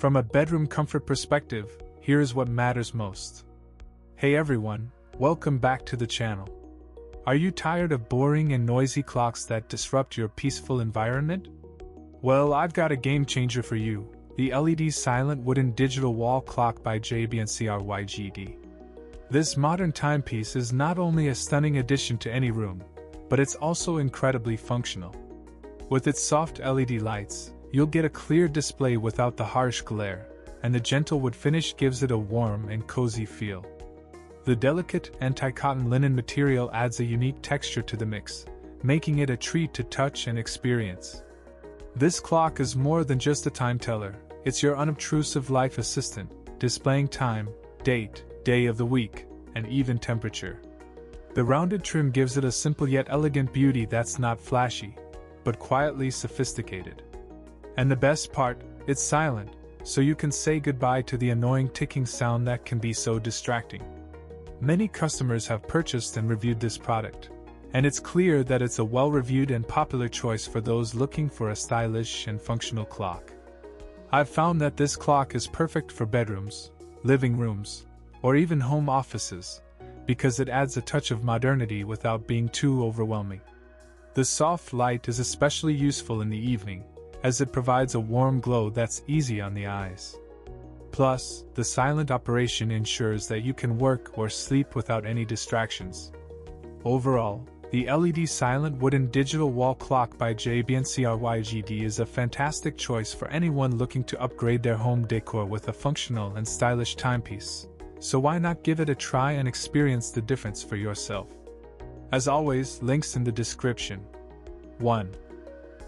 From a bedroom comfort perspective, here's what matters most. Hey everyone, welcome back to the channel. Are you tired of boring and noisy clocks that disrupt your peaceful environment? Well, I've got a game changer for you, the LED Silent Wooden Digital Wall Clock by JBNCRYGD. This modern timepiece is not only a stunning addition to any room, but it's also incredibly functional. With its soft LED lights, you'll get a clear display without the harsh glare, and the gentle wood finish gives it a warm and cozy feel. The delicate anti-cotton linen material adds a unique texture to the mix, making it a treat to touch and experience. This clock is more than just a time teller, it's your unobtrusive life assistant, displaying time, date, day of the week, and even temperature. The rounded trim gives it a simple yet elegant beauty that's not flashy, but quietly sophisticated. And the best part, it's silent, so you can say goodbye to the annoying ticking sound that can be so distracting. Many customers have purchased and reviewed this product, and it's clear that it's a well-reviewed and popular choice for those looking for a stylish and functional clock. I've found that this clock is perfect for bedrooms, living rooms, or even home offices, because it adds a touch of modernity without being too overwhelming. The soft light is especially useful in the evening, as it provides a warm glow that's easy on the eyes. Plus, the silent operation ensures that you can work or sleep without any distractions. Overall, the LED Silent Wooden Digital Wall Clock by JBNCRYGD is a fantastic choice for anyone looking to upgrade their home decor with a functional and stylish timepiece. So why not give it a try and experience the difference for yourself? As always, links in the description. 1.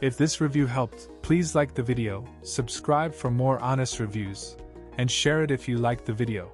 If this review helped, please like the video, subscribe for more honest reviews, and share it if you liked the video.